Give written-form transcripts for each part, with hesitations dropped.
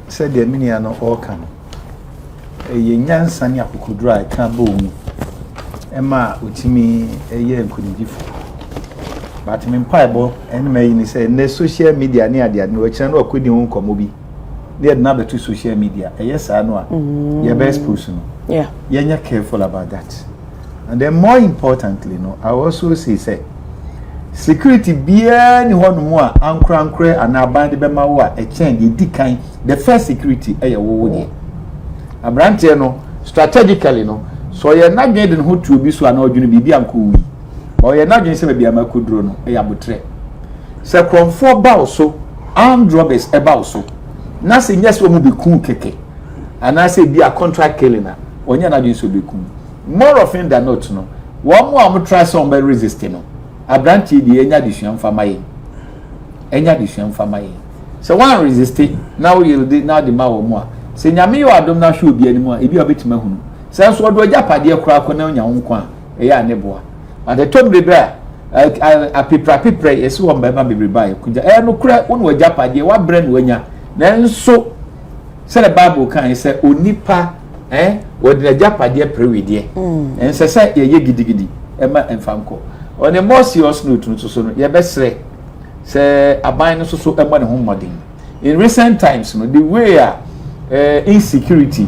said the mini no all can. A yansan yakudra can boom. Emma, which me a year couldn't give. But I'm in Piebo, and may say, no social media near the no channel couldn't come mobi. They had never to social media. Yes, I know. Your best person. Yeah. You're careful about that. And then more importantly, I also say, security be anyone more, ankre and aband the bemawa, a change, the first security, a woody. A branch, strategically, so you're not getting who to be so an ordinary be uncle. Or you're not going to be a macudrono, a yabutre. So, from 4 bows so, armed robbers about so. Nothing yes will be cool keke. And I say be a contract killing her when you're not used to be cool. More often than not, no. One more try some by resisting. A branch the enya decision for my So one resisting now you did now the more. Say Yami or don't not should be anymore if you are bit mahun. Since what do a japadi a crack on your own quan, a ya neighbor. And the tomb the bear a pipra is one by my baby by. Could you no crack one with japadi what brand when ya then so said a Bible can say Unipa what the japadi pray with ye and say ye giddy Emma and Fanco. On a more serious note, so your best say a bind so a money home modding. In recent times, the way insecurity,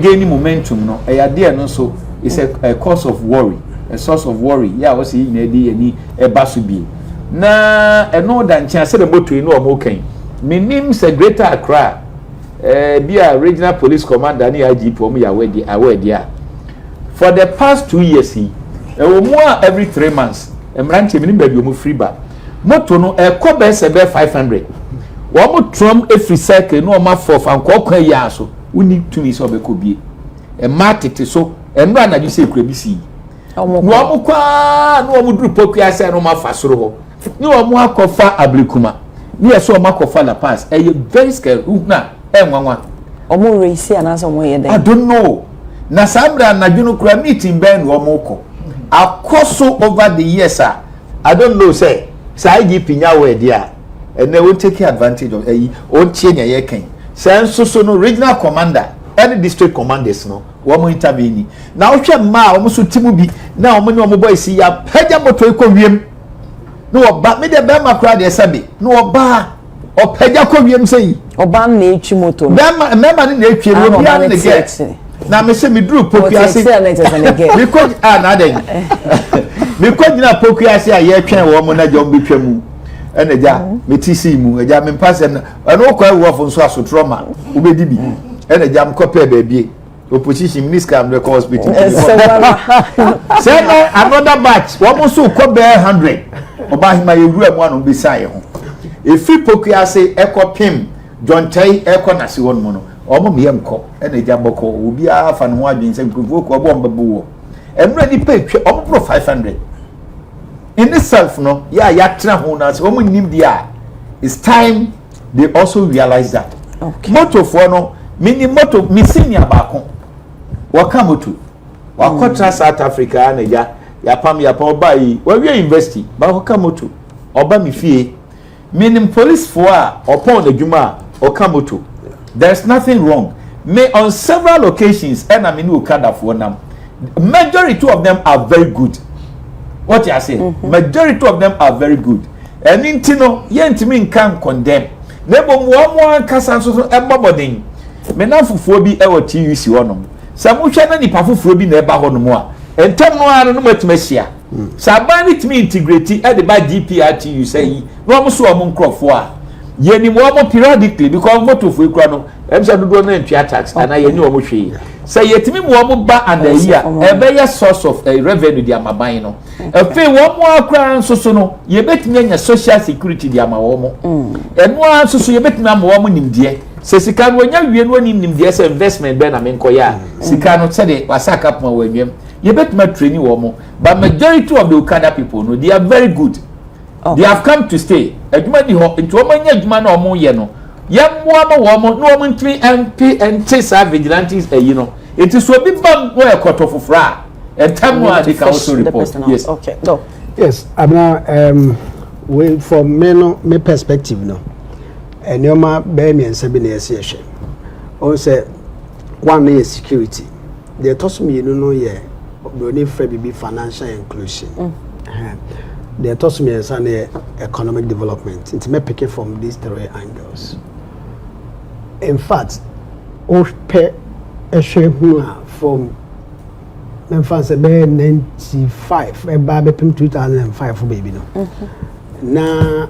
gaining momentum, dear no so is a cause of worry, a source of worry. Yeah, was in a basubi. Na a no than chance the motor in no okay. My name's a greater Accra, be a regional police commander near IG for me away there. For the past 2 years, more every 3 months. I'm ranting in bedroom free bar. Motono a cobe sebe 500. One more trum every cycle, no more for and cock yaso. We need to miss of a could a market so and run as you say crabby. No more group of Kiasa no more fasro. No more cofa ablicuma. Near so much of la pass. A very scared Una M1. Or more race and as way. I don't know. Nasambra na juno kura meeting Ben Womoko. Akoso over the years, sir. I don't know, say IGP nyawe dia, and they will take advantage of a own chain a yekin. So no regional commander, any district commanders no, one intervene. Now she ma almost Timubi, now my boy see ya peja moto kovium. No, but me the Bama crowd de sabi, no bar or peja kovium say, or ban nature moto. Bama, member in nature will be on the gate. Now, me say me drew pokiasi. Because another. Because na pokiasi a ye twen wo mo na jom bi twam. Ene ja me tisi mu, eja me pass en no kwa wo fo so asotroma. Ubedi bi. Ene ja me kopia ba bie. Opposition minister am the hospital. Say another batch. Wo mo so ko be 100. Oba hima ye wura mu anu bi sai ho. E free pokiasi ekopim John Tai ekonasi won mo no. Omo miyemko ene jaboko obi afa ne ho adwen se mkrofo ko obo mbabu emre ni pay omo pro 500 in itself no ya tra ho na so omo nim dia it's time they also realize that moto for no mini moto mi senior baako waka moto wakotra South Africa na ya pam oba yi wa wi university ba waka moto oba mi fie minim police for upon adwuma oka moto. There's nothing wrong. May on several occasions, and I mean, we can't afford them. Majority of them are very good. What you are saying? Majority of them are very good. And intino, yentimin can condemn. Nebo more casan so everybody. Menafu fobi ewo TUC onum. Samucha na ni pafu fobi na eba hono mo a. Entem no ara no matmesia. Sabani timi integrity e de ba GPRTU say. No mo so mo nkrofo a. Yeni mo periodically because moto for ikra no em say do na ntwa tax and yeni mo hwe say yetimi mo ba and a year e be your source of revenue di amaban no e fe wo mo akra nsoso no ye betimi anya social security di amawo mo eno ansoso ye betimi amawo mo nimdie se sika no nya wie no nimdie se investment be na menkoya sika no se de wasaka pon wanwem ye betimi training wo mo but majority of the Okada people no they are very good. They have come to stay. Adwuma di ho nti o manya adwuma na o mo ye no. Ye mmoa ma wo mo no o mo ntwi MP and chase vigilantes you know. It is so bi bam wo e koto fofra. And time no they can also report. Yes. Okay. No. Yes, I'm we from me perspective no. Enyoma be me nsa bi na yesi on say one is security. The toss me no ye only free be financial inclusion. The toss me nsa na economic development. It may pick it from these three angles. In fact, o pe from Memphis be 95 e ba be 2005 baby no. Na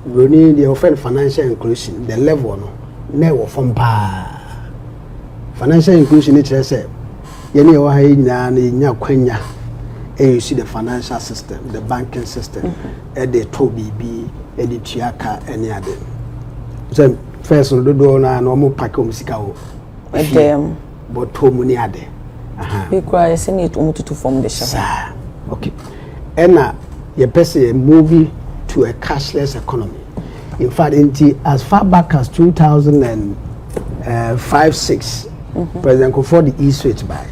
we need the offend financial inclusion, the level no never from financial inclusion it say yeni wa hayi na nya kwanya you see the financial system, the banking system e dey to bibi e dey tuaka any ade so first no do na mo pack o sika o dem but to mu ni ade we cry send it to form the shop okay ena ye pese movie to a cashless economy. In fact, as far back as 2005-6, President Kufuor the e-switch by.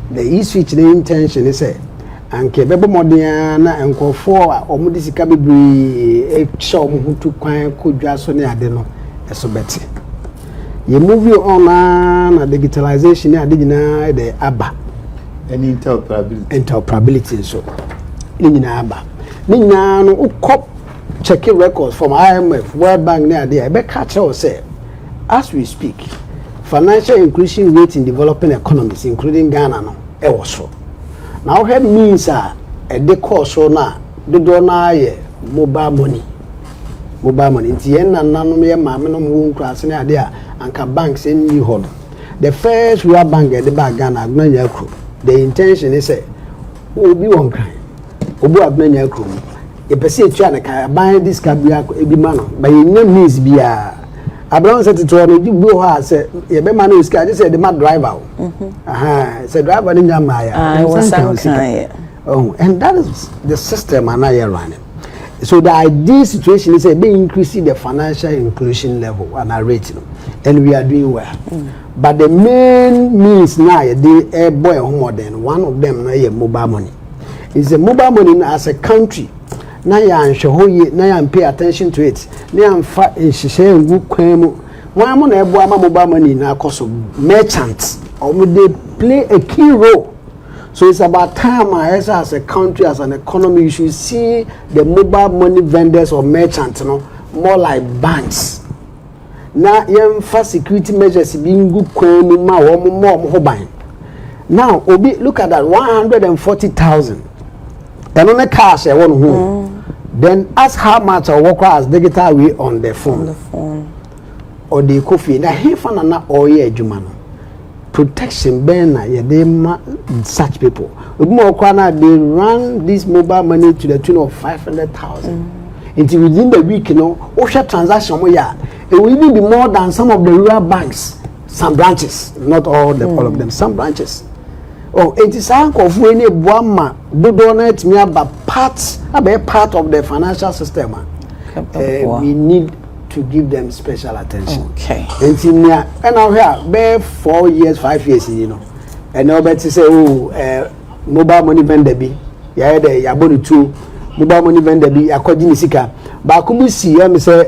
The e-switch, the intention is and kebebo modiana and Kufuor or mudisika bibri show who to kudja so ne adeno eso beti. You move you on digitalization na the aba and interoperability so. Nina aba. Nina no ukop checking records from IMF, World Bank near there. Be catch us say, as we speak, financial inclusion rate in developing economies, including Ghana, no, also. Now, that means a de course or na the donor mobile money. Mobile money. It's the end and none of your mamma no class near there and can banks in New Holland. The first World Bank at the back Ghana, the intention is say, will be one crime. Obu abnanya krom e pese etua na ka ban this ka bia e bi ma no ba yen means bia abran set to no di bu ha se ye be ma no iska je se de ma driver say driver ni nyama ya oh and that is the system and I running. So the ideal situation is be increasing the financial inclusion level and our rating, and we are doing well. But the main means now they boy more than one of them na mobile money. Is the mobile money as a country. Na ya nhwe na ya pay attention to it. Na ya mfa nhihye ngu kwan mu. Wan mo na ebo ama mobile money na akoso merchants or they play a key role. So it's about time as a country, as an economy, you should see the mobile money vendors or merchants, more like banks. Now, for security measures being good, more. Now, look at that 140,000. And on the cash, I want home. Then ask how much I work as digital way on the phone. Or the coffee. Now, here for na oye jumano. Protection banner, such people. They run this mobile money to the tune of 500,000. Until within the week, OSHA transaction, it will even be more than some of the rural banks, some branches, not all of them, some branches. Oh, it is uncle of any Buama, do donate me about part of the financial system. We need to give them special attention. Okay. And now here, be 4 years, 5 years, and now better say, mobile money vendor be, two mobile money vendor be, according to Bakumu see, I say,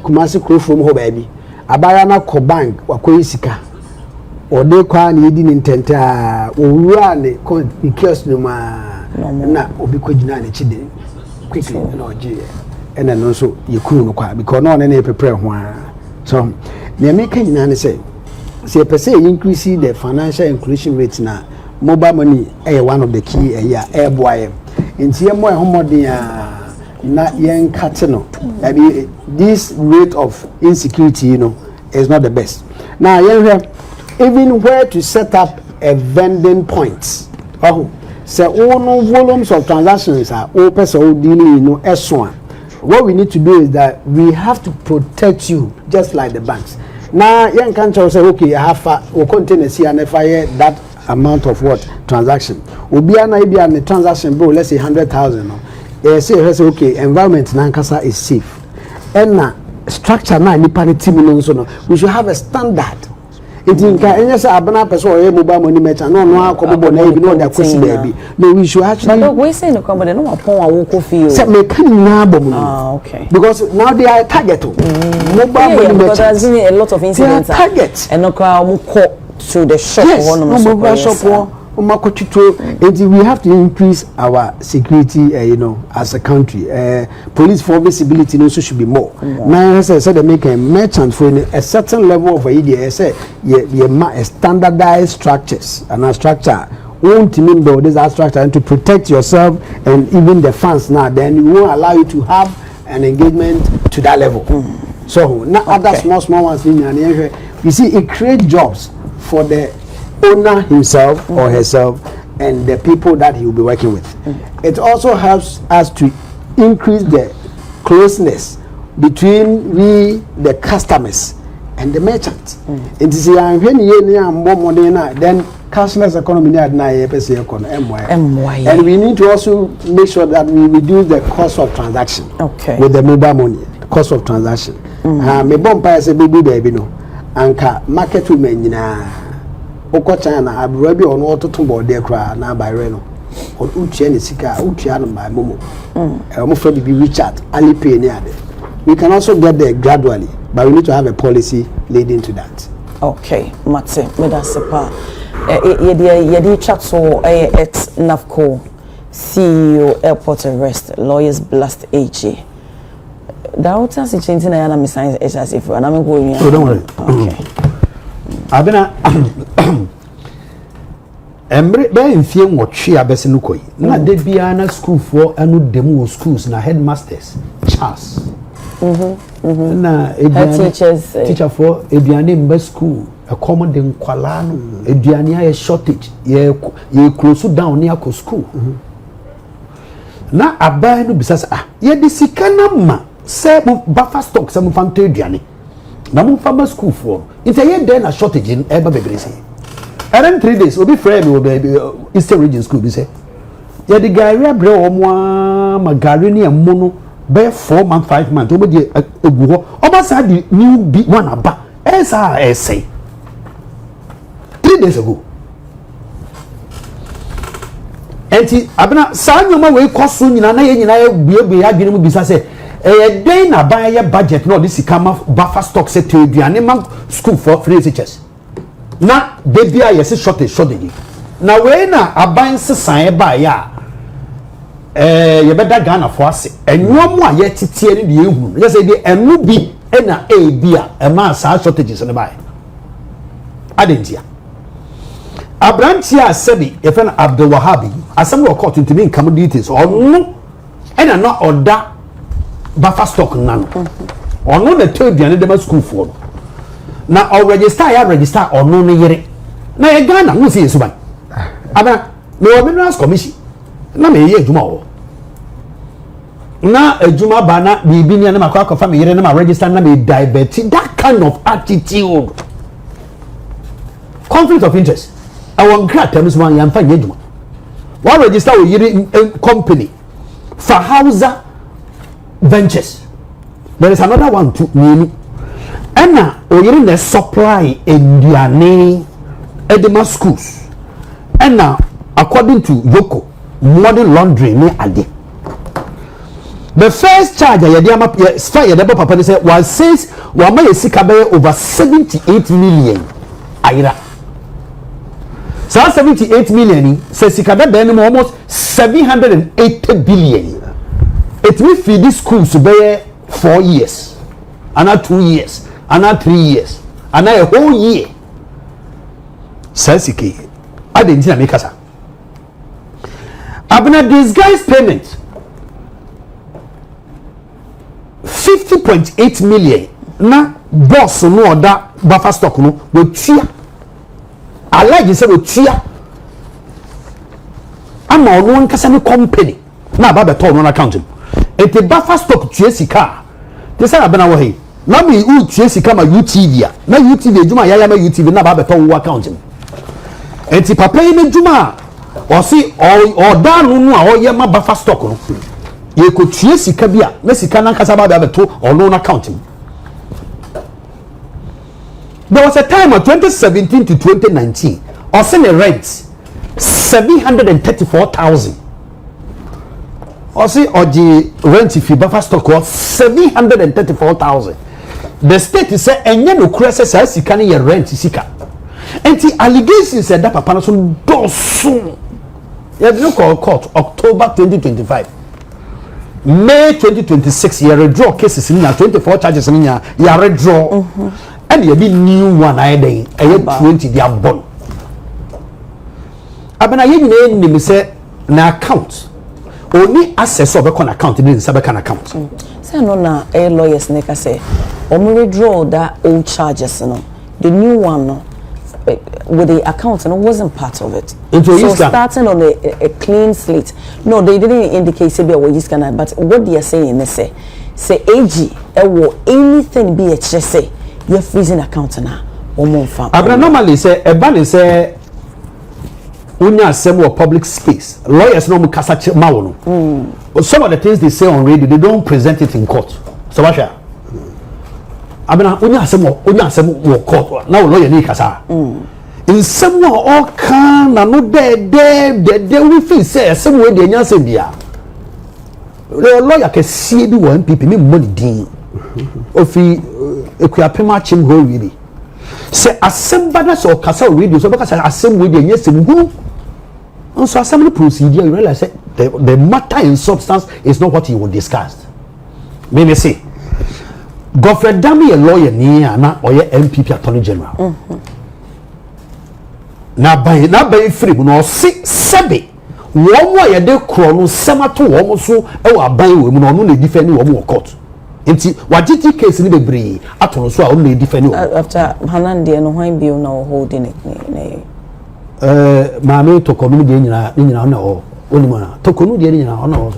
Kumasi crew from home, baby. Abayana ko bank, Wako Sika, or they can eating intent, or run the kiosk no na Obikojina Chide, quickly, and then also you couldn't because no one prepare one. So, the American say per se increase the financial inclusion rate now. Mobile money one of the key air boy. In TMY homodia na yen catino. This rate of insecurity, is not the best. Now, even where to set up a vending point. Oh, so all volumes of transactions are open so dealing S1. What we need to do is that we have to protect you just like the banks. Now, young country say, okay, I have will contain a CNFI that amount of what transaction. Will be an idea on the transaction, bro. Let's say 100,000. Say, okay, environment Nankasa is safe. And now structure now, we should have a standard. It in can say abana person or mobile money merchant no akobo na ebi no dey akosi there bi. No, we should actually. But we say no come but no upon a woko feel. Say me can na bom no. Ah, okay. Because now they are target. Mobile money merchant. Because there's been a lot of incidents. Target. And no crowd to the shop. Yes, no shop. We have to increase our security, as a country. Police for visibility also should be more. Now, as I said, they make a merchant for a certain level of idea. A standardized structures and a structure. Won't mean though this structure and to protect yourself and even the fans now. Then it won't allow you to have an engagement to that level. So now other small ones you see it creates jobs for the owner himself or herself and the people that he will be working with. It also helps us to increase the closeness between we the customers and the merchants. It is when then cashless economy and we need to also make sure that we reduce the cost of transaction with the mobile money cost of transaction. Me bomb say baby no anka market women Oko China abroad on auto board there cry na by reno or uchi sika uchi no by momo friend be Richard Alipay near there. We can also get there gradually, but we need to have a policy leading to that. Okay, Mate, me da sepa yedi chat so ex NAFCO CEO airport arrest lawyers blast AG. That was a change in the enemy science HSF and I'm going. Oh, don't worry. Okay. Abena emre be mfie nwotwe abese no koyi na de bia na school for anu demo schools na headmasters Charles na teacher for eduane mba school accommodate nkwala no eduane ya shortage ye close down near ko school na abai no bisasa ye de sika na ma se buffer stock se mo fanta eduane na mo fa school for it's a year then a shortage in eba bebrese around 3 days obi frame will be Eastern Region School be say ya the guy we abre omo magari ni emo no be 4 months 5 months omo de egu ho omo sa di new big one aba esa say 3 days ago enti abena sa nyoma we koso nyina na ye nyina ye biebe ya dwene mu bisa say den na ban ye budget no this kama buffer stock set to aduane ma school for free teachers na de bia yes shortage na we na aban sesan ba ya ye beda Ghana for ase enwom a ye titie ni de ehunu ye say de enu bi na bia e ma sa shortages ne ba adentia abrantia sebi e fe na Abdul Wahabi asem wo court ntimi nkam details onu ena na oda buffer stock nano ono na aduane de ma school for na o register ya register ono ne yere na ye Ghana no se yesu ban aba me o minerals commission na me ye adwuma wo na adwuma ba na bibi ni na makwa fa me yere na ma register na me divert that kind of attitude conflict of interest I want grant terms one yan fa ye adwuma wa register o yere company for Hausa Ventures. There is another one too. Ena oyiri na supply eduane edema schools. Ena according to Yoko modern laundry ni ade. The first charge yediama fire yedeba papa say was says wa ma yesika be over 78 million aira. So 78 million says sika be almost 780 billion. It will feed these schools to be 4 years, another 2 years, another 3 years, another a whole year. Sensiki, I didn't see a mikasa. Abna disguised payment 50.8 million. Na boss no other buffer stock no will tear. I like you say will tear. I'm on one kasani company. Na baba told on account. Et the buffer stock sika they say abena wo he na me u tie sika ma UTV a na UTV ejuma ya ma UTV na ba beto wo account mu enti papa yi na juma o si o da no a o ye ma buffer stock no ye ko tie sika bia na sika na nkasa ba beto o no account mu There was a time of 2017 to 2019, or send a rent 734,000. Or say or the rent if you buffer stock was 734,000. The state is say enye no kura say sika ne your rent sika. Enti allegations said that papa no so doso. You no call court October 2025. May 2026 you redraw cases in 24 charges in ya redraw. And you be new one I dey 20 they are born. Abana ye ni say na account. Only access of a account in the account. Say no na lawyers neka say withdraw that old charges no. The new one no with the account and wasn't part of it. So starting on a clean slate. No, they didn't indicate say be a wages can, but what they are saying is say AG anything be a say you're freezing account na Abra normally say a ban is say unya assemble public space. Lawyers no kasa mawo no. Some of the things they say on radio they don't present it in court. So basha. Abena unya assemble court. Now lawyer ni kasa. In some all can na no de we feel say some way dey nyanse bia. The lawyer can see bi one people me money din. Ofi ekuapema chim ho really. Say assemble na so kasa radio so because assemble dey nyase mu. And so assembly procedure, you realize that the matter in substance is not what you will discuss. Maybe say, Godfrey Dami a lawyer near na or MPP Attorney General. Now by free, no sebe. One way de chrono semato almost so our buy women only defending one more court. Inti wajiti case ni bebre atono so only defending after Hanandi and why be no holding it. Mame tokonu de nyina na o onimana tokonu de nyina ona o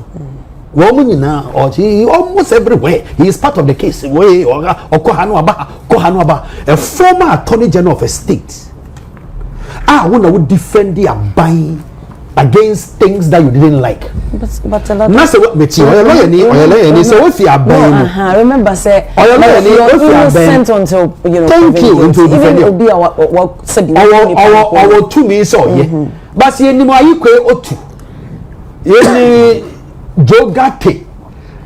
wo mu nyina o he almost everywhere he is part of the case way okohanu aba a former attorney general of a state wanna would defend the abai against things that you didn't like but a lot na say what meti o lawyer ni so if you abai remember say you sent until you know thank you into defend even be our said our two means so but see ni mo ayikwe otu yeni jogate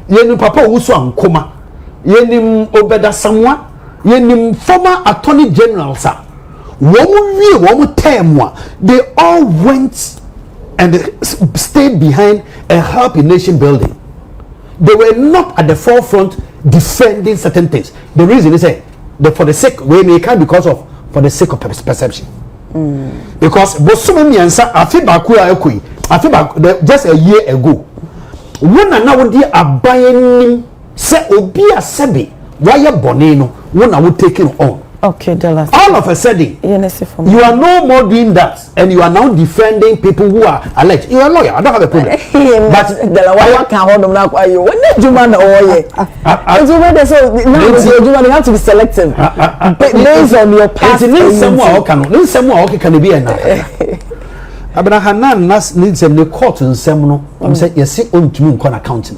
yeni papa wusu ankoma yeni obeda samwa yeni former attorney general sir womu term they all went and stayed behind a Help in Nation building. They were not at the forefront defending certain things. The reason is for the sake we may can for the sake of perception. Because Bosumi Miansa I feel just a year ago. When I would are buying say Obia Sebi, why you bonino when I would take it on. Okay, all of a sudden, you are no more doing that, and you are now defending people who are alleged. You are a lawyer. I don't have a problem. But the can hold them now. When you man you have to be selective based on your past. Can be enough. Abena Hanan nas needs the court in Semono. I'm saying you see on to me in accounting.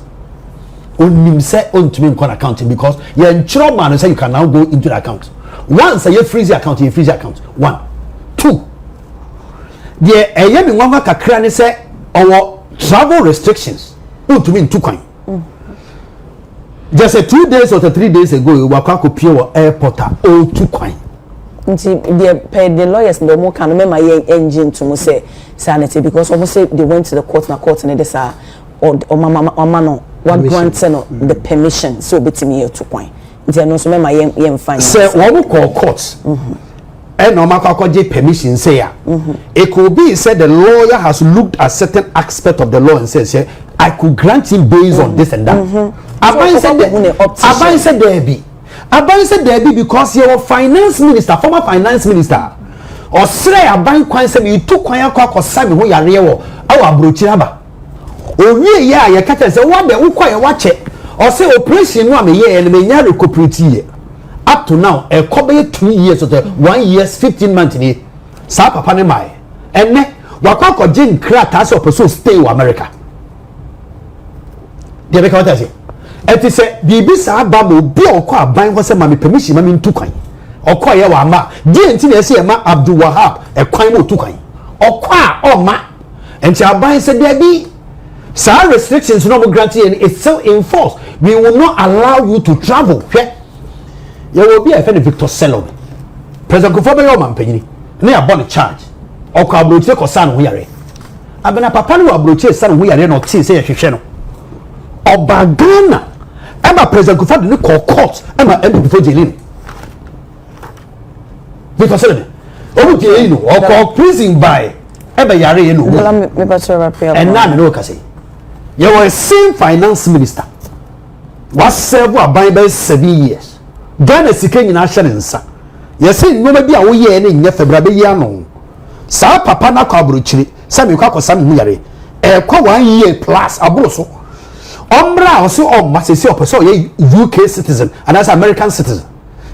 On say on to me in accounting because you're in trouble and say you can now go into the account. Once you freeze your account, you freeze your account. 1, 2. The ayemi wanga kakra ni say our travel restrictions. To mean 2 coin. Just 2 days or 3 days ago, you were quite pure airport or 2 coin. The lawyers no more can remember engine to say sanity because almost say they went to the court and they say or mama what grants the permission so betimi 2 coin. Say one call courts. And no matter permission say it could be said the lawyer has looked at certain aspect of the law and says I could grant him based on this and that. Abai said there be because you're finance minister, former finance minister, or say Abai kwan say you took kwan kwa sabi ho yare wo awa brochiraba. Owie ya ya kata say what the ukwa wa che or say operation no am ye and me nya recuperate up to now e kobe 2 years or 1 year 15 months ni sa papa ne mai enne wakwa jin krata so person stay in America dey be what I say et say bibi sa ba mo bi okwa aban ho say ma me permission ma me ntu kwan okoye wa ma die nti na ese ma Abdul Wahab ekwan mo tukan okwa o ma enti aban se there be some restrictions no grant and it's still in force. We will not allow you to travel. You will be a friend of Victor Selom. President Kufuor be your man penny. Ne abon charge. O ko abroche ko san we are. Abena papa no abroche san we are no tin say hwehwe no. Oba Ghana. Ema President Kufuor de call court. Ema before jailing. Victor Selom. Obu jail no. O ko prison by. Eba yare no. And now me no ka say. You were same finance minister. Was serve by 7 years. Ghana sike nyina hye nsa. You say no be a wo ye na nya February be ya no. Sa papa na kwa abrochiri. Sa me kwa kwasa me yare. Kwa 1 year plus abro so. Omra so o masese opeso ye UK citizen and as American citizen.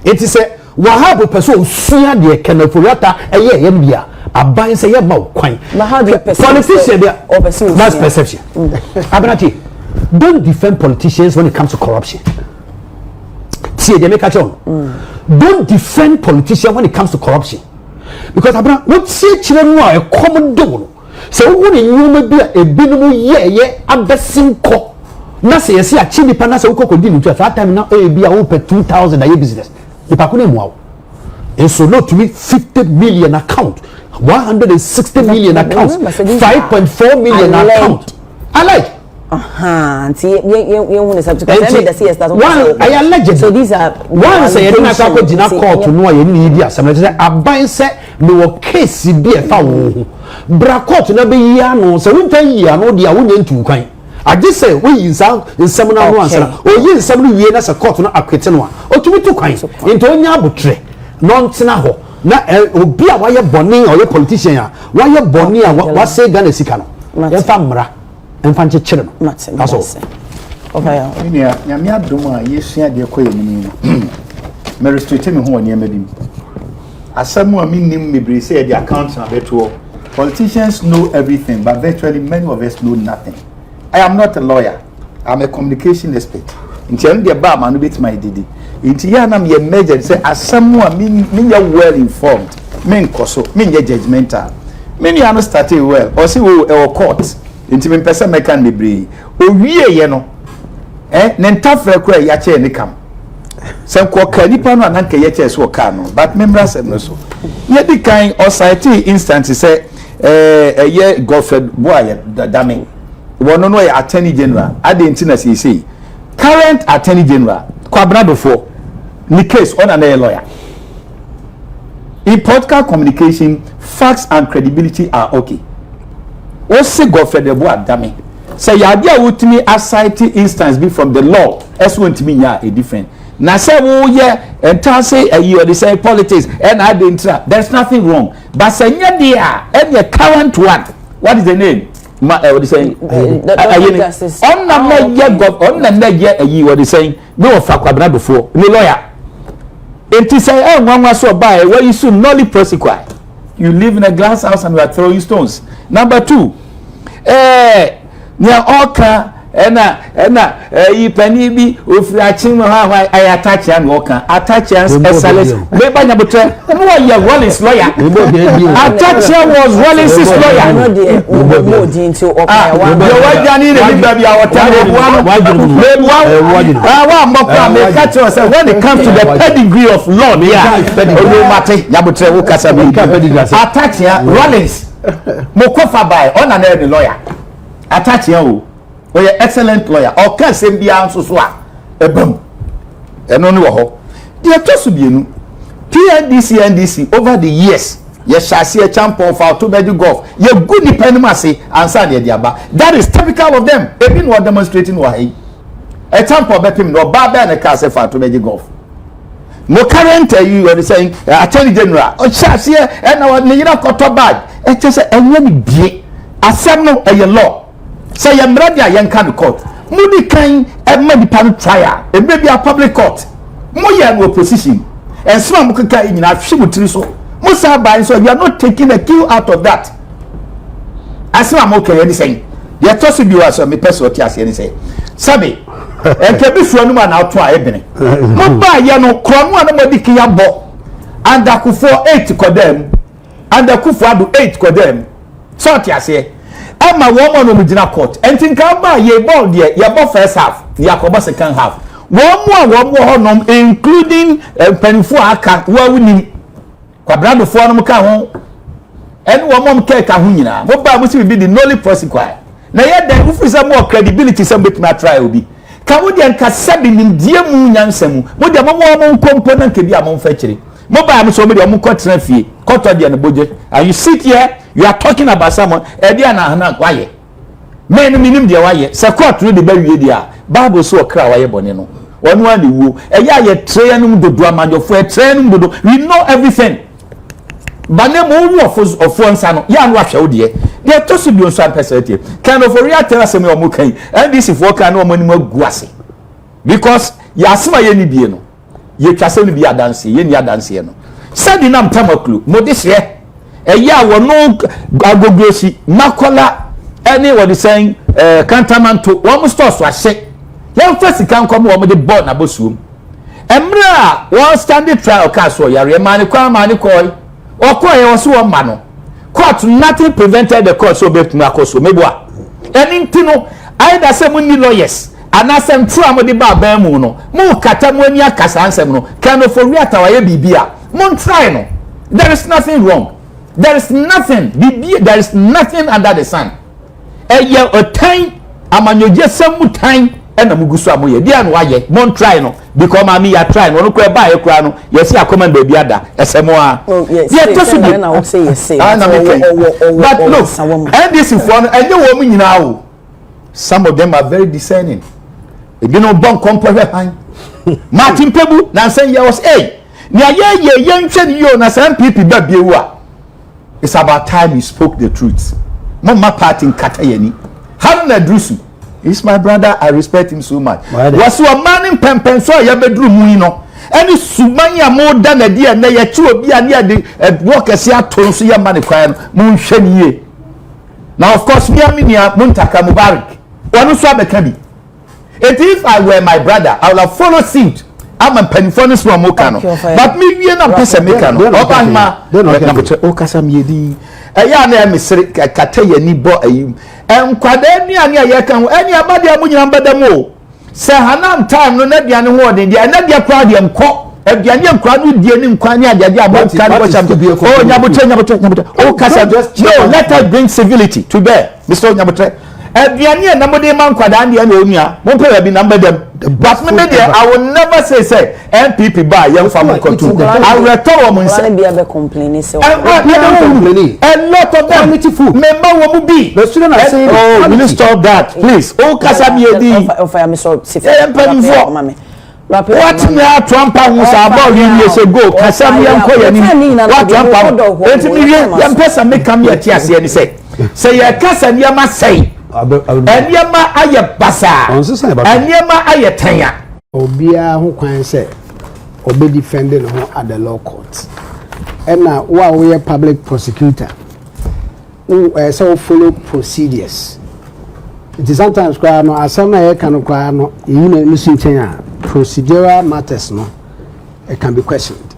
It is a Wahab person sua de kenafuriata eye yembia. Aban say ye ma kwan. Politician there that's perception. Abnati, don't defend politicians when it comes to corruption. See, they make a job. Don't defend politicians when it comes to corruption. Because Abna, what say children are a common door. So when you may be a binomo ye abesin ko. Na say you see a chini panasa uko continue to that time now be a open 2,000 a year business. The pakune wow. And so not to me 50 million account. 160 million account, 5.4 million account. I like. See, you want to subject. I alleged. So these are one say you don't have to court to know you need ya. Some say aban say no case be a foul. Bra court na be ya no. So we tell you no dia wo ntu kwan. I just say we in some seminar no answer. O yin some we na say court no akwete no a. O tumi tu kwan. Into onya abotre. Non tena ho. Na obi a waye boni or ye politician a waye boni a wa say Ghana sika no ye fa mra emfa nchechire no that's all okay ya nyame adom a yesua de koye ni me restrict me ho woni amadim asamu a minnim mebre say the accounts na beto politicians know everything but virtually many of us know nothing. I am not a lawyer, I'm a communication expert. Nti am de ba ma no bit my didi inti ya na me measure say asam a me well informed me nkoso me judgmental me ni am start well or say we court inti me pesa me kan debre o wie ye no ne ntafra kura ya che ne kam sem ko ka nipa no ananka ye che so ka no but member sem no so ye di kan o cite instance say ye Godfred boy dame wono no ye attorney general adentina say current attorney general kwabra before the case on another lawyer. In political communication, facts and credibility are okay. What say Godfred the boy damn say ya dia with me aside instance be from the law as won't mean ya a different. Na say wo ye enta say you the say politics and I didn't there's nothing wrong. But say nya dia and the current one. What is the name? What is saying? On the media what is saying? No for kwabra before. No lawyer. It is say one so by where you should not prosecute. You live in a glass house and we are throwing stones. Number 2, near Oka you penny be if I attach and walker attach and SLS. Maybe no Wallace lawyer. Attach was Wallace's lawyer. When it comes to the pedigree of law, attach Wallace Mokofa by on an lawyer. Attach you. Or your excellent lawyer, or can same be answer so a boom. And only ho. They are just to be NDC over the years. Yes, shall see a champion for two bedroom golf. You're good dependence answer the diaba. That is typical of them. They've been what demonstrating why a champion bet him no barber and a castle for two bedroom golf. No current you are saying attorney general or shall see and our Nina Cotter bag. It's just a really big assembly a law. Say you ready a young can court. Mudi kind and maybe pan trial. It may be a public court. Moya no opposition. And some muka in a shimutriso. Musa by so you are not taking a cue out of that. As I'm okay anything. You are tossing you as a me person what you say. Sabi. And can be from no man out to a ebony. Maba ya no crown one of the kia bo. and Akufo 8 kodem and Akufo adu 8 kodem so ti ase ama woman no mugina court entin kan ba ye ball there ye ball first half yakoba second half woman honom including penifo aka wa wuni kwabrado fo no ka ho en woman ke ka ho nyina mo ba mo si bi the nolly prosecutor na ye dan wo fisa more credibility some bit na try obi ka wo de nka sabi nim die mu nyansam mo de mo component ke bi amon fa kire mo ba am so me de mo kotra fie koto de na boje and you sit here you are talking about someone e de na hana waye men minim de waye se court no de ba wie dia bible so okra waye bone no wonu ani wo e ya ye tre anum dodo amanjofo e tre anum dodo we know everything bane mo wu ofo nsa no ya no ahwe wo de to so bi onso ampesetie kind of real tell us me o mo kan NDC for kan no mo ni maguase because ya asema ye ni bie no ye twase no bi adanse ye ni adanse no sadi nam tamaklu mo de hye ya wono agogosi makola any what is saying cantamanto wo store so ahye yan first kan kom wo de board na bosuom emra one standing trial case so yare mani koy okoye wo so ma no court nothing prevented the court so betuma akoso meboa anything no either say mun ni lawyers anasem true amode ba ban mu no mu kata mu ani akasa ansem no kan for reata waye bibia mun try no there is nothing wrong there is nothing under the sun a time amanyoje samu time na mugusu amoye dia no waye mon try no because mami ya try no ko ba ye kura no ye see akoma baby ada esemo a ye to so bi na wo say yes but look NDC for no enye wo mu nyina wo some of them are very discerning e bi no bon compare han Martin Pebu na say ye was ni aye ye ntwe ni yo na some people ba biewu a it's about time you spoke the truth mama party nkata yani Haruna Drusu is my brother. I respect him so much. Was you a man in Pempen so ya bedru mu no any subanya more than a dear na ya chi obi ane de workers ya ton so ya man kwan mu hwe niye now of course me amenia muntaka Mubarak wonu so abeka bi if I were my brother I would have followed suit I'm a penifonius from Mokano but me we na pesa meka no obanma na boche o kasa miedi eya na mesere kata ya ni bo ayim enkwada ni ane ayeka ho eni abade amunyina mbadam se hanam time no na diane ho odin dia na dia kwa dia nko aduane nkwa no die ni nkwa ni adade abon kan wo cham oh nyabotre o kasa no let us bring civility to bear Mr. Nyabotre aduane na mode man kwada ande na onua mo pe bi na mbadam but me there I will never say NPP ba yam fam control I will return wo nse be be complaining say a lot of them member wo mu bi the student are saying oh will you stop that please o kasa mi edi of I am so sit what me a Trump who say about years ago kasa mi yanko yani what Trump enti mi yam pesa make come here tiase ni say ya kasa ni ma say Anyama aye basa. Anyama aye tanya. Obia ho kwan se obe defending ho at the law court. Ena wa we public prosecutor. Who so follow procedures. It is sometimes kwa no asem na ye kan kwa no you know procedural matters no it can be questioned.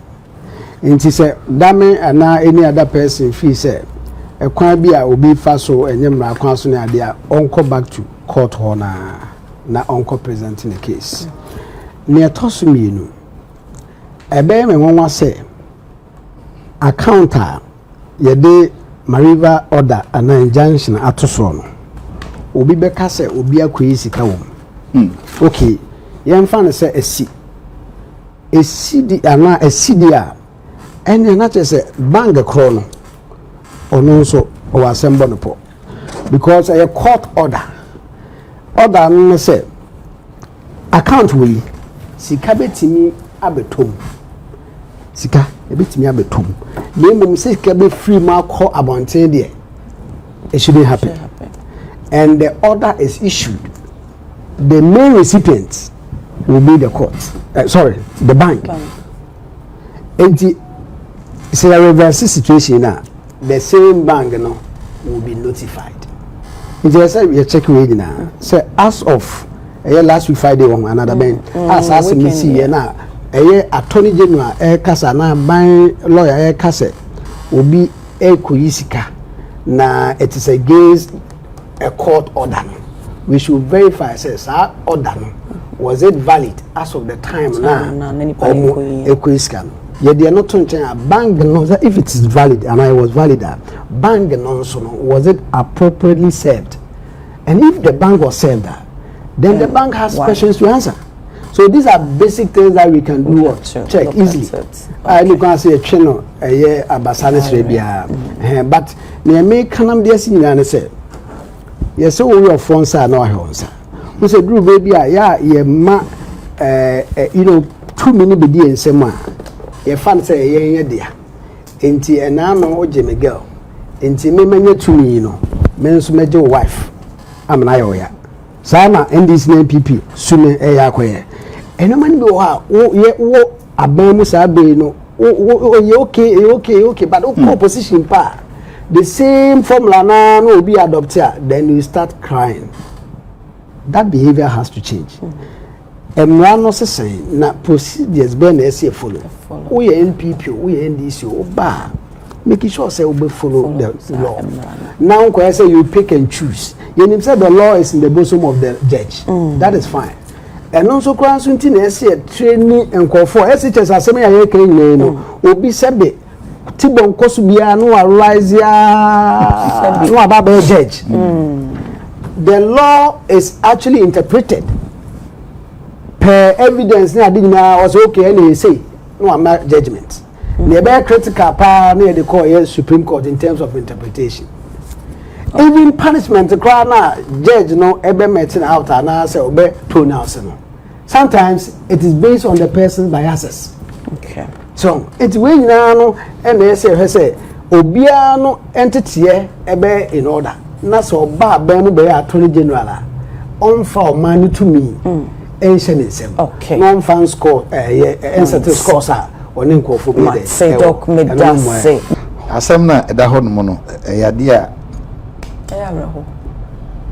It is a dame and any other person feel say a kwan bi a obi fa so enyemra kwan so na ade a onko back to court ho na onko presenting the case ne etoso mienu ebe me wonwa say account a ye de mariva order and injunction atoso no obi beka say obi akoyi sika wo okay yemfa ne say esi di ana esidi a ene na che say bank kro no ono so o asembo no po because a court order no say account we sika betimi abetom sika ebetimi abetom na sika be free ma call abonten there it shouldn't happen and the order is issued the main recipient will be the court the bank and it's a reverse situation now. The same bank no will be notified. It is a check we now. So as of last week Friday on another bank as me see now attorney general kasa na ban lawyer kasa obi ekoyisika na it is against a court order. We should verify says that order was it valid as of the time now ekoyisika. Yeah, they are not talking about bank no if it is valid and I was valid bank no so was it appropriately served, and if the bank was served then the bank has questions to answer. So these are basic things that we can do check easily. You can say a channel abasanis rebia but me make kanam dey sin na say yes so we your phone sir no ahonsa we say group baby ya ma 2 minutes be dey ensem a ye fan say ye dia enti ena no oje me girl enti me manya 2 minutes no me nso meje wife am na yo ya sama NDC na PP sume ya koye eno mani be wo abamu sa be no okay but opposition pa the same formula na no be adopted then you start crying. That behavior has to change. No say na procedures be na say follow we NPP we NDC oba making sure say we follow the law. Now when I say you pick and choose, you say the law is in the bosom of the judge. That is fine. And also crown sunti na say training and call for SHS asem ya Ayeka no obi sebe tibon koso bia no arise ya no about judge. The law is actually interpreted per evidence na adina was okay and say no am judgment. They be critical pa na the court Supreme Court in terms of interpretation. Even punishment the crowd na judge no ebe metin out and say obe pronounce no. Sometimes it is based on the person's biases. Okay. So it's when no and they say obia no entity ebe in order. Na so ba no be attorney general on for money to me. Okay. Non fan score certain scores are on nkofo be there. Say doc me da say. Asem na eda ho no no eyade a reho.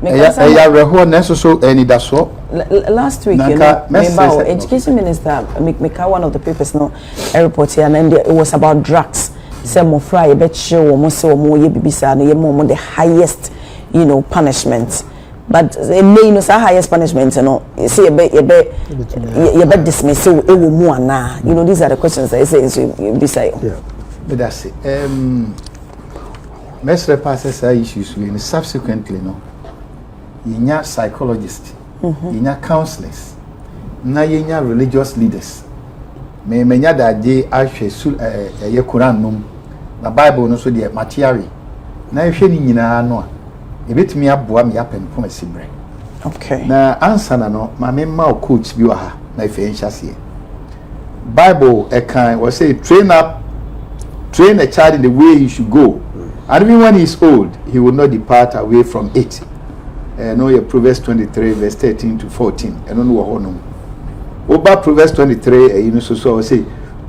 Reho na so any da so. Last week you know about education minister make one of the papers no a report here and it was about drugs. Say mo fry e be chiwo mo say mo ye bibisa no ye mo the highest punishment. But it may no say highest punishment, say you be dismiss so e wo mu ana. These are the questions that say be say. Yeah. But that's it. Mestre passes issues we subsequently you psychologists, you counselors, na you religious leaders. Me nya da je ahwe ye Quran num na Bible no so de material. Na hwe ni nyina no ebetimi aboa me yapempo asibre. Okay. Na answer na no ma me ma coach bi wa ha na ife nhase. Bible can was say train a child in the way he should go. And even when he is old, he will not depart away from it. No, your Proverbs 23 verse 13 to 14. I don't know what Oba Proverbs 23 so say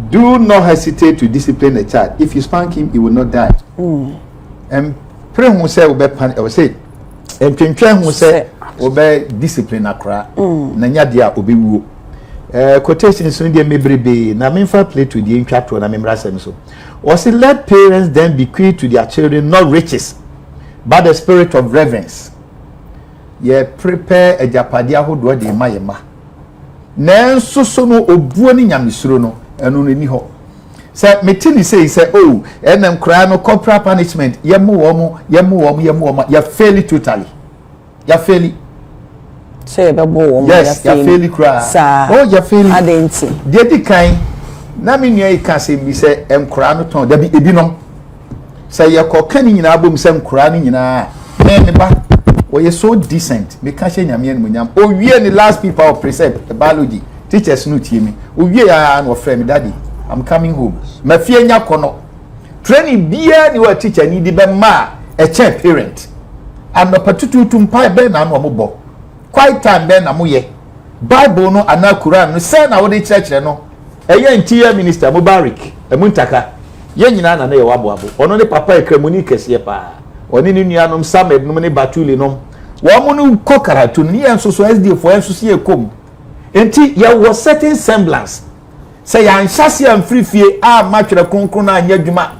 do not hesitate to discipline a child. If you spank him, he will not die. And pray who say obe pan I say and who say obe discipline akra na nya dia obe wuo. Quotations so dey mebrebe na memfa play to the intwato na memra sem so. Or say let parents then bequeath to their children not riches but the spirit of reverence. Ye prepare a japadia hodo de mayema. Nanso so no obuo ni nyamesuro no eno ni ho. Say metini say oh enem kra no corporal punishment yemu wo ya fail it totally. Ya fail it. Say be bo yes, ya fail it kra. Oh ya fail. Adenti. De di kan na me nua ika say mi say emkra no ton da bi ebinom. Say ye kokani nyina abom say emkra no nyina na ba we so decent me ka she nyame no nyam o wie ni last people of precept biology teachers no tie me o wie ya no friend daddy I'm coming home ma fie nya kono training bia ni wa teacher ni di be ma a chair parent and no patututu mpa be na no mo quite time be na mo ye Bible no ana Quran no say na wo de church no eye interior minister Mubarak emuntaka ye nyina na ye wabo ono ne papa ekramuni kese pa oni ni nuanom samed no ne batuli no wo mo no kokaratu ni enso so SD for enso sie kom enti ya was certain semblance say ya nhyase am free fie a matwere kronkron na anya dwuma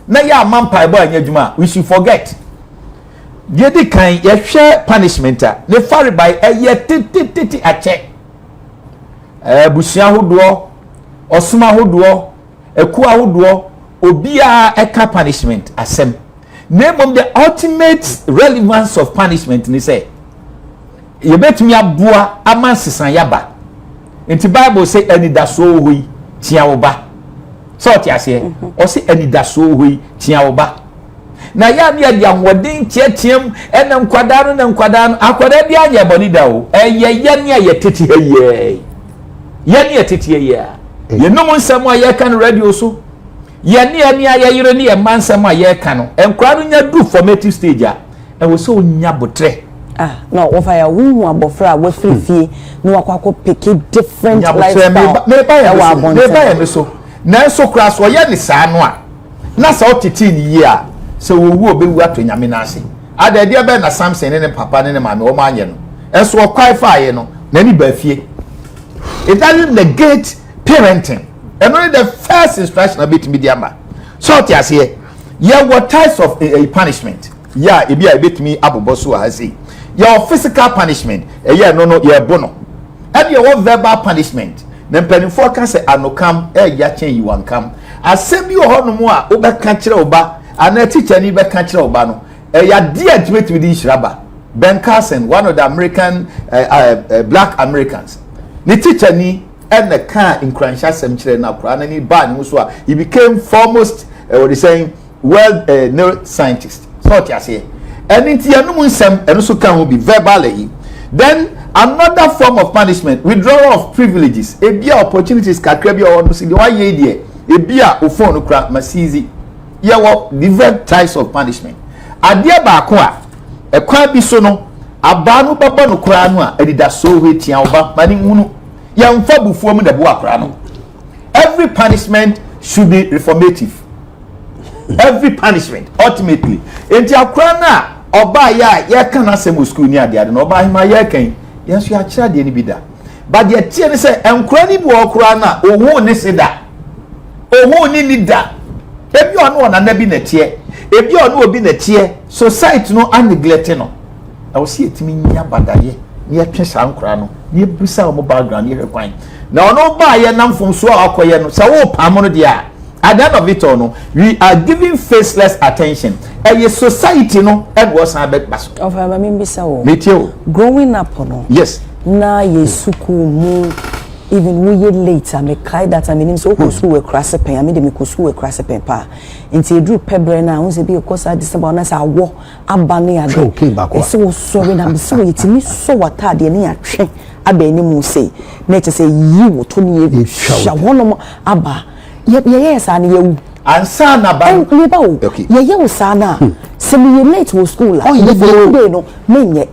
na ya amampa ebo anya dwuma we should forget ye di kan ye hwe punishment a ne fare by eye tititi ache busia hodo osuma hodo eku ahodo obia eka punishment asem name the ultimate relevance of punishment ni say ye betumi aboa amansesan yaba enti bible say anidaso hoi tia wo ba so ti ase o say anidaso hoi tia wo ba na ya ne dia nwodin tiatiem enam kwada no akwada bia anya boni da o ye ne ye tete ye ne tete ye ye no nsem a ye kan radio so ye ne ye yire ne ye mansem a ye kan no enkwa no nya du formative stage a e wo so nya botre no over ya wu abofra we free fie no akwako pick different lifestyle me ba ya me so na so kra so ye ne saa no a na sa otiti ni yi a se wo wu obewu ato nyame na ase ada de be na Samson ne papa ne mama wo ma anye no enso okwai fa ye no na ni Baafie it doesn't negate parenting and only the first instruction about media ma so ti ase ye what types of a punishment ya e bia ebet me aboboso a say your physical punishment no ye bono and your verbal punishment na mpanifo ka say anokam ya chen you wan kam asemi ho no mu a obeka kire oba ana teacher ni beka kire oba no ya dia admit with Shiraba Ben Carson, one of the American black Americans the teacher ni and the car in Cransha Cemetery na Quran ni ban so he became foremost what they saying world neuroscientist so ti ase anything anu nsem enu so kan be verbally then another form of punishment withdrawal of privileges ebia opportunities kakra bia ono si de wa ye de ebia o phone kra masizi ye wo different types of punishment adia ba ko a ekwa bi so no aba no baba no kra no a edida so wetia oba mani hunu ya mfa bufuo mu de bo akra no every punishment should be reformative every punishment ultimately enti akra na oba ya kan asem school ni ade no oba hima ya kan yesu ya kira de ni bida but the tie ni say enkra ni bo okra na ohu ni sida ohu ni da ebi ono na bi na tie ebi ono obi na tie society no an neglect no I will see etimi nya badaye ni atwe sankra no ni ebusa o background ni hwekwan na ono ba ye namfomso a akoye no say wo pam no dia at the end of it all no we are giving faceless attention a society no and was a bit baso of bisa wo metio growing up no yes na yesuku mu even we ye later me kai that I mean so ko school we crash pen I mean me ko school we crash pen pa nti edru pebre na won se bi ko sa December na sa wo abane ade e so sorry na me so yetimi so wata de ne atwe abani mu sei na che say yi wo to ne ye sha wono aba ye sa na ye ansa na ba leba o ye wo sa na se me late wo school la ye day no menye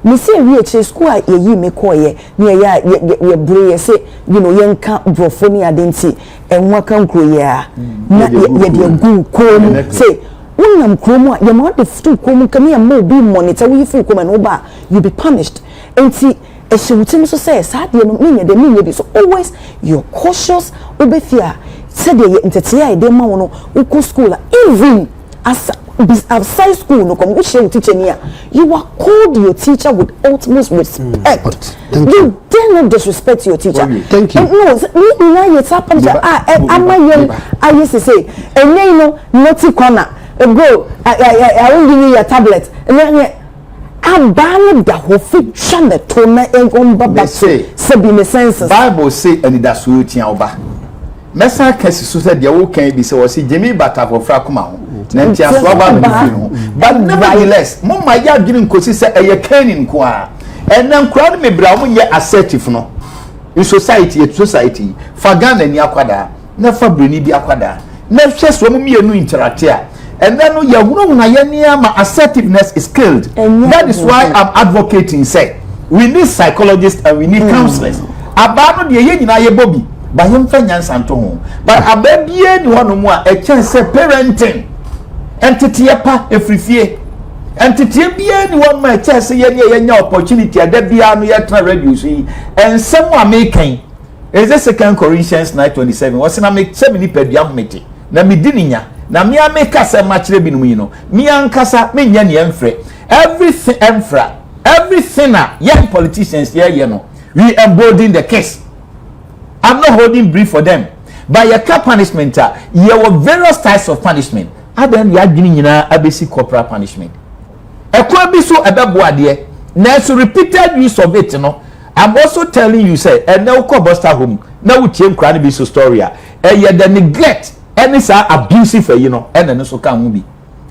me say we at school a ye me ko ye na ye bure ye say you know ye nka brofo ni adenti enwa kan kro ye a na ye de gu kom say unam krom a ye ma de fu kom kan ye ma obi monitor we fu kom no ba you be punished enti e shewutim so say sa de no menye bi so always you're cautious obefia said ye entetia e de ma wono uko school even as outside school no come share teacher near you are called your teacher with utmost respect you dare not disrespect your teacher thank you no na you tap on I used to say and you know naughty corner go I will give you your tablet and then abani da ho fi chame to na engon baba say be me senses Bible say and that's what tia oba mesa kesi so say de wo kan bi say wo say Jimmy bata for fra kuma ho na ntia so aba no fi no but nevertheless mo ma ya dwene nkosi say eye kanin ko a enam kra no mebra mo ye assertive no in society for Ghana ni akwada na fa breni bi akwada na hwe so mo mienu interact a and then ya hunu na ye nia ma assertiveness is killed that is why I'm advocating say we need psychologists and we need counselors aba no de ye nyina ye bobi ba him fa nyansa nto ho but ababie ni hono mu a e chen say parenting entity pa efrifie entity bia ni won ma chen say ye nya opportunity ada bia no ye tra radio so yi ensem a mekan Is the 2 Corinthians 9:27. What's na me se me ni pedua mete. Na me di ninya. Na me ameka se machire bi no mu no. Me ankasa me nya ne emfre. Everything emfra. Everything na young politicians here no. We embolden the case. I'm not holding brief for them. But your cap punishment, there were various types of punishment. Then you are giving a basic corporal punishment. A so a now repeated use of it, you know. I'm also telling you, say, and now call Buster home. Now we change crime so story. And yet the neglect, and it's abusive, you know, and then also can be.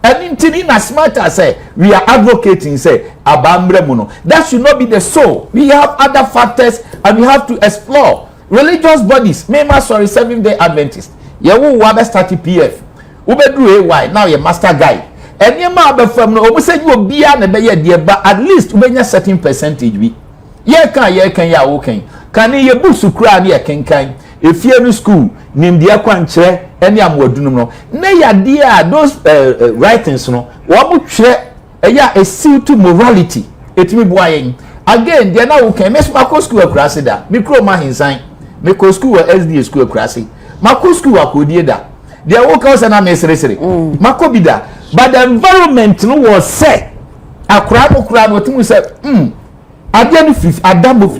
And in as smart as say we are advocating, say, abambremuno. That should not be the soul. We have other factors and we have to explore. Religious bodies, Mema sorry, 7-day Adventist. You will want start PF. Ubedru AY, now you're master guy. And you might from no, we say you will be an dear, but at least we a certain percentage. Ye can ya okay. Can you book to cry near Kenkai? If you're in school, name dear Quanche, and ya more do no. Nay, dear, those writings, no, what would share a seal to morality? It me boying. Again, they now can miss my school across it. Micro my sign. Make school SD school classy. Mako school akodieda. They work out and unnecessary. Mako bida. But the environment no was set. Akra what you say, Adam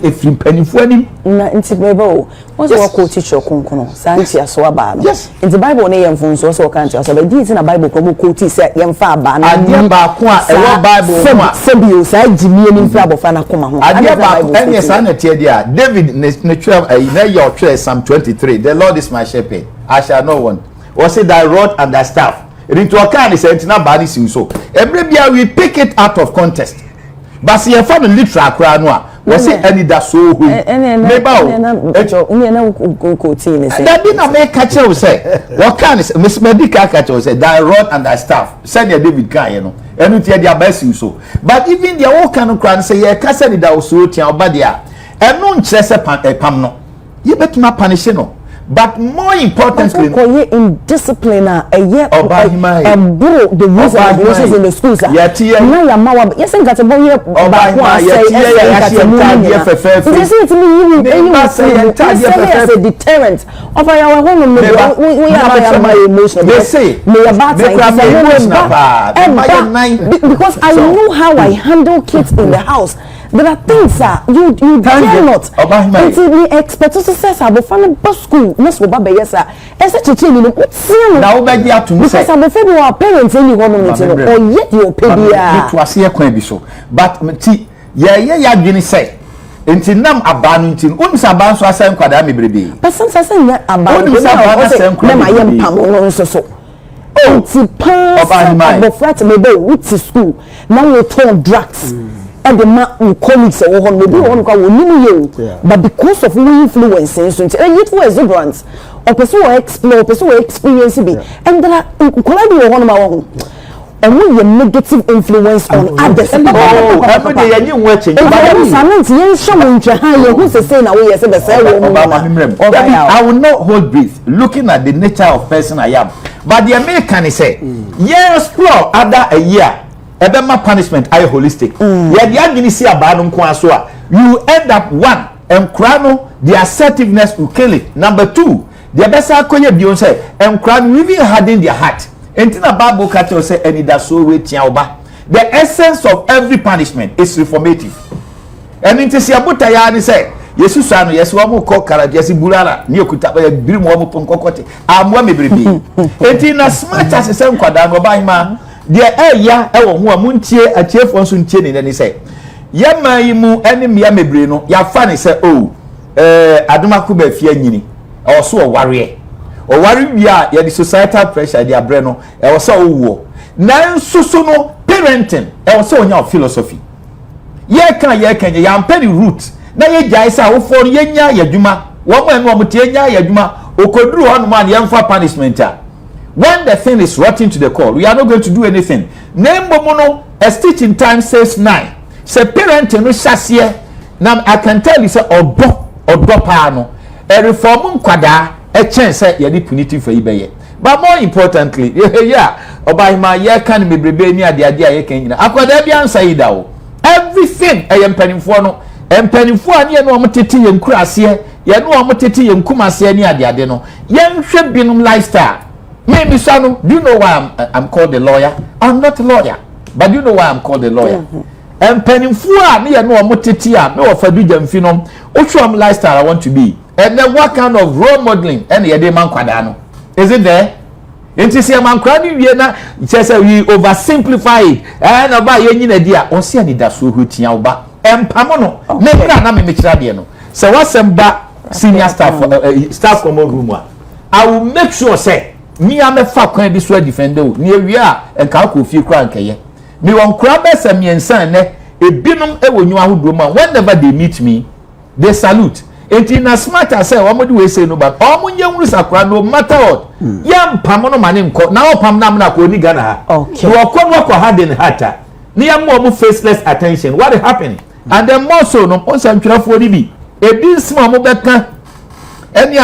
if penny for him. Into Bible. What's your co teacher Kunkono? Santia Swaba. Yes. In the Bible name from so country. So the deeds in a Bible quote said young Faba and dear Bakwa Bible Sabius, I Jimmy and Flabo Fanakuma. I dear Bible and yes, David natural your trace Psalm 23. The Lord is my shepherd. I shall no one. Was it thy rod and thy staff? Into a kind is not body so. Every year we pick it out of context. But see, a family literal crown was it any that so who that didn't make catcher say what can is Miss Medica catcher say thy rod and thy staff send your David guy, you know, and with their best you so. But even the old kind of crown say, yeah, Cassady that was so tia badia and non chess a pamno. You better not punish no. But more importantly, in discipline, a year and bro the rules and regulations in the schools. Yes, and got a boy as a deterrent of our home. We are my emotion. They say, because I know how I handle kids in the house. There are things you dare not. Until we expect to success, I will find a bus school. Most of Baba yes, and such a thing. Now, because I'm afraid our parents any woman or yet your pedia. It was here can be so. But yeah, Guinea say. Until now, abandoning Unsaban so I say Quadami baby. But since I say that abandoning I am Pamon so. Oh, it's flat maybe with school. Now you turn drugs. And the man colleagues or maybe one you, but because of influence and youth exuberance or pursue explore, pursue experience be, and there are colliding one of my own. And we have negative influence on others. I will not hold breath looking at the nature of person I am. But the American say, yes, explore other a year. Ebema punishment are holistic. Yeah, the agency abandon kwanswa. You end up one, and krano the assertiveness will kill it. Number two, the best akoye Beyonce, and krano even harden their heart. Entina Bible catcher say any that so wait oba. The essence of every punishment is reformative. And into Siabuta yani say, Yesu sanu yesu wamu ko kara yesi bulala ni okuta birimu wamu ponkokote. Amwa mebribi. Entina smart as se nkwada no ba ima. The ya ewo ho amuntie atiefo nso ntie ne ne say ya mayimu enim ya mebre no ya fa ne say Adomako Baafi anyini e so oware bia ya the societal pressure dia bre no e so owo na nso so no parenting e so onya philosophy ye kan ya mpani root na ye jai say wo for ye nya yadwuma wo mo enu omotie nya yadwuma okoduru ho no ma ye mfa punishment when the thing is rotten to the core, we are not going to do anything. Name Bomono, a stitch in time says 9. Say parent no shasiye. Now I can tell you say odo pano. A reform kwada a chance say yadi punitive for ibeye. But more importantly, yeah, Obama ye can be brebe near the idea ye can. Akwada bi answer ida o. Everything I am penning for no. And penning for near no matiti and crass here. ye no omo tete ye nkumase ani ade no ye nhwe binum lifestyle me so no do you know why I'm called a lawyer? I'm not a lawyer, but do you know why I'm called a lawyer? Pennyfu a me ye no omo tete a me ofa bi jamfi no ohwom lifestyle I want to be, and then what kind of role modeling and ye dey man kwada no is it there? Enti se man kwada ni wie na say we oversimplify it and oba ye nyina di a on se ani da so hotia oba empamo no me kra na me kira de no se wasem ba senior staff common room a I will make sure say me am fa kwan bi so defend o ni ewie a enka ko fie kra nkeye me won kra be se me ensan ne ebinum e wonyu ahodo ma whenever they meet me they salute. Enti na smart as say omo di we say no but omo nyenwuru sakra no matter what yam pam no mane nko na opam na na ko ni Ghana ha okay you ko no ko harden hata ni yam mo faceless attention what happening and then more so no on sam twrafo ni bi ebi nsima mo beka any